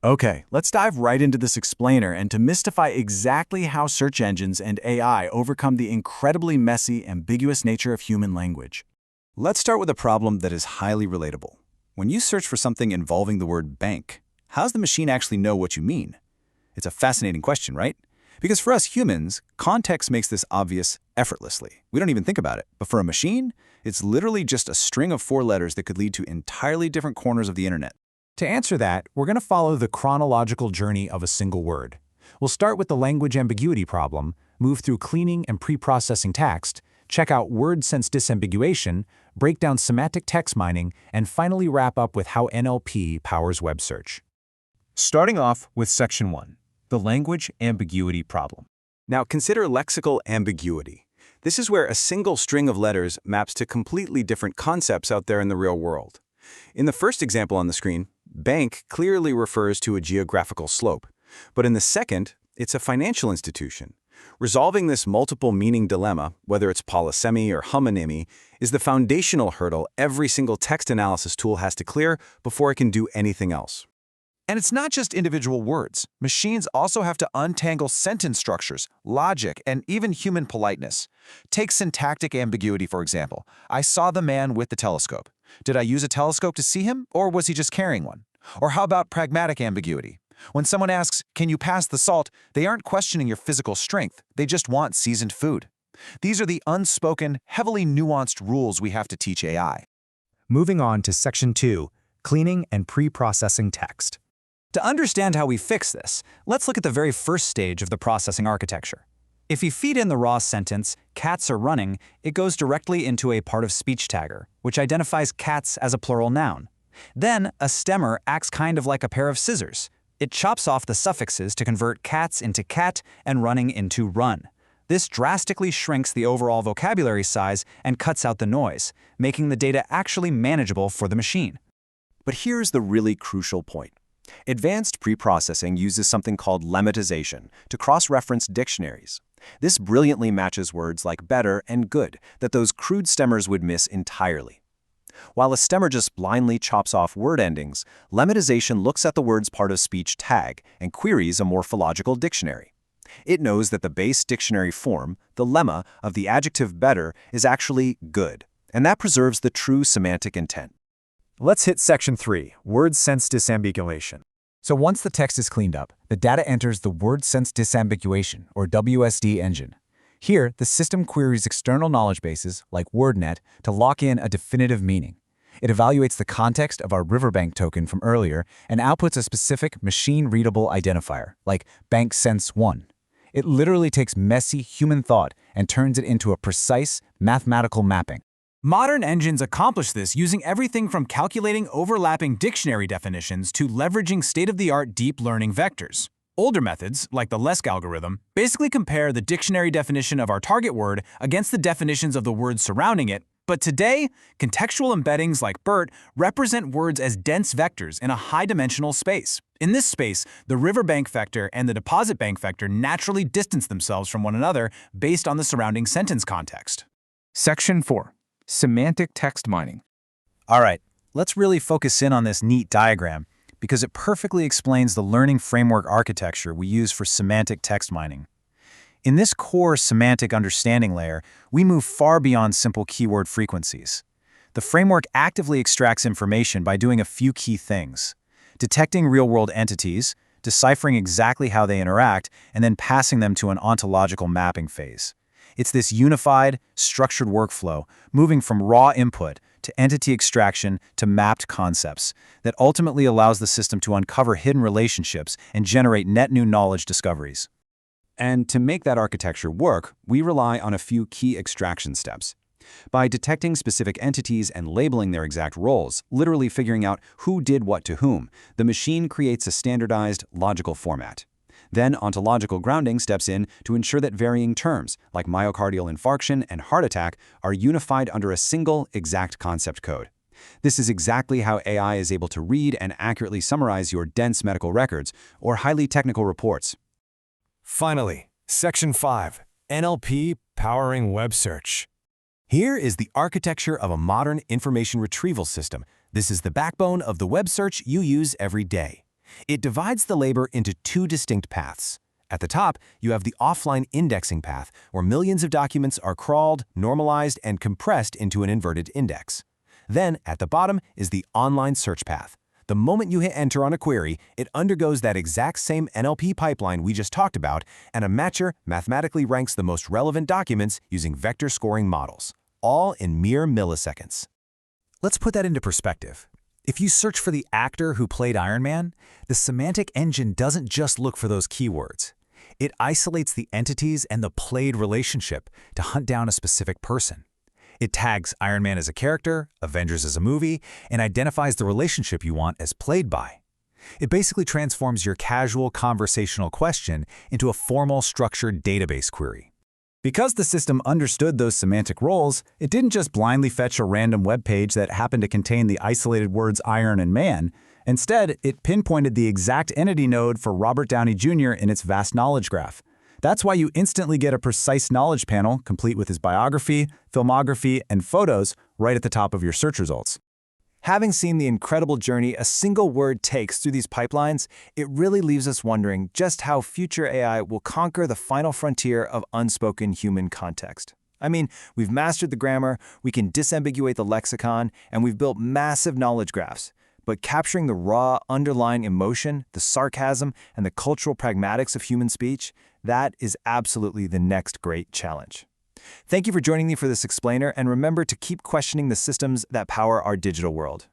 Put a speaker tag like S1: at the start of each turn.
S1: Okay, let's dive right into this explainer and demystify exactly how search engines and AI overcome the incredibly messy, ambiguous nature of human language.
S2: Let's start with a problem that is highly relatable. When you search for something involving the word bank, how does the machine actually know what you mean? It's a fascinating question, right? Because for us humans, context makes this obvious effortlessly. We don't even think about it. But for a machine, it's literally just a string of 4 letters that could lead to entirely different corners of the internet.
S3: To answer that, we're going to follow the chronological journey of a single word. We'll start with the language ambiguity problem, move through cleaning and pre-processing text, check out word sense disambiguation, break down semantic text mining, and finally wrap up with how NLP powers web search.
S4: Starting off with Section 1, the language ambiguity problem.
S1: Now consider lexical ambiguity. This is where a single string of letters maps to completely different concepts out there in the real world. In the first example on the screen, bank clearly refers to a geographical slope, but in the second, it's a financial institution. Resolving this multiple meaning dilemma, whether it's polysemy or homonymy, is the foundational hurdle every single text analysis tool has to clear before it can do anything else.
S4: And it's not just individual words. Machines also have to untangle sentence structures, logic, and even human politeness. Take syntactic ambiguity, for example. I saw the man with the telescope. Did I use a telescope to see him, or was he just carrying one? Or how about pragmatic ambiguity? When someone asks, "Can you pass the salt?" they aren't questioning your physical strength. They just want seasoned food. These are the unspoken, heavily nuanced rules we have to teach AI.
S3: Moving on to Section 2, cleaning and pre-processing text. To understand how we fix this, let's look at the very first stage of the processing architecture. If you feed in the raw sentence, "cats are running," it goes directly into a part-of-speech tagger, which identifies cats as a plural noun. Then, a stemmer acts kind of like a pair of scissors. It chops off the suffixes to convert cats into cat and running into run. This drastically shrinks the overall vocabulary size and cuts out the noise, making the data actually manageable for the machine.
S2: But here's the really crucial point. Advanced preprocessing uses something called lemmatization to cross-reference dictionaries. This brilliantly matches words like better and good that those crude stemmers would miss entirely. While a stemmer just blindly chops off word endings, lemmatization looks at the word's part-of-speech tag and queries a morphological dictionary. It knows that the base dictionary form, the lemma, of the adjective better is actually good, and that preserves the true semantic intent.
S3: Let's hit Section 3, word sense disambiguation. So once the text is cleaned up, the data enters the word sense disambiguation, or WSD engine. Here, the system queries external knowledge bases, like WordNet, to lock in a definitive meaning. It evaluates the context of our riverbank token from earlier and outputs a specific machine-readable identifier, like BankSense1. It literally takes messy human thought and turns it into a precise mathematical mapping.
S1: Modern engines accomplish this using everything from calculating overlapping dictionary definitions to leveraging state-of-the-art deep learning vectors. Older methods, like the LESC algorithm, basically compare the dictionary definition of our target word against the definitions of the words surrounding it. But today, contextual embeddings like BERT represent words as dense vectors in a high-dimensional space. In this space, the riverbank vector and the deposit bank vector naturally distance themselves from one another based on the surrounding sentence context.
S4: Section 4, semantic text mining.
S1: All right, let's really focus in on this neat diagram because it perfectly explains the learning framework architecture we use for semantic text mining. In this core semantic understanding layer, we move far beyond simple keyword frequencies. The framework actively extracts information by doing a few key things: detecting real-world entities, deciphering exactly how they interact, and then passing them to an ontological mapping phase. It's this unified, structured workflow, moving from raw input to entity extraction to mapped concepts, that ultimately allows the system to uncover hidden relationships and generate net new knowledge discoveries. And to make that architecture work, we rely on a few key extraction steps. By detecting specific entities and labeling their exact roles, literally figuring out who did what to whom, the machine creates a standardized, logical format. Then ontological grounding steps in to ensure that varying terms, like myocardial infarction and heart attack, are unified under a single, exact concept code. This is exactly how AI is able to read and accurately summarize your dense medical records or highly technical reports.
S5: Finally, Section 5, NLP powering web search. Here is the architecture of a modern information retrieval system. This is the backbone of the web search you use every day.
S2: It divides the labor into two distinct paths. At the top, you have the offline indexing path, where millions of documents are crawled, normalized, and compressed into an inverted index. Then, at the bottom is the online search path. The moment you hit enter on a query, it undergoes that exact same NLP pipeline we just talked about, and a matcher mathematically ranks the most relevant documents using vector scoring models, all in mere milliseconds.
S1: Let's put that into perspective. If you search for the actor who played Iron Man, the semantic engine doesn't just look for those keywords. It isolates the entities and the played relationship to hunt down a specific person. It tags Iron Man as a character, Avengers as a movie, and identifies the relationship you want as played by. It basically transforms your casual conversational question into a formal, structured database query. Because the system understood those semantic roles, it didn't just blindly fetch a random web page that happened to contain the isolated words iron and man. Instead, it pinpointed the exact entity node for Robert Downey Jr. in its vast knowledge graph. That's why you instantly get a precise knowledge panel, complete with his biography, filmography, and photos, right at the top of your search results.
S2: Having seen the incredible journey a single word takes through these pipelines, it really leaves us wondering just how future AI will conquer the final frontier of unspoken human context. I mean, we've mastered the grammar, we can disambiguate the lexicon, and we've built massive knowledge graphs. But capturing the raw, underlying emotion, the sarcasm, and the cultural pragmatics of human speech, that is absolutely the next great challenge. Thank you for joining me for this explainer, and remember to keep questioning the systems that power our digital world.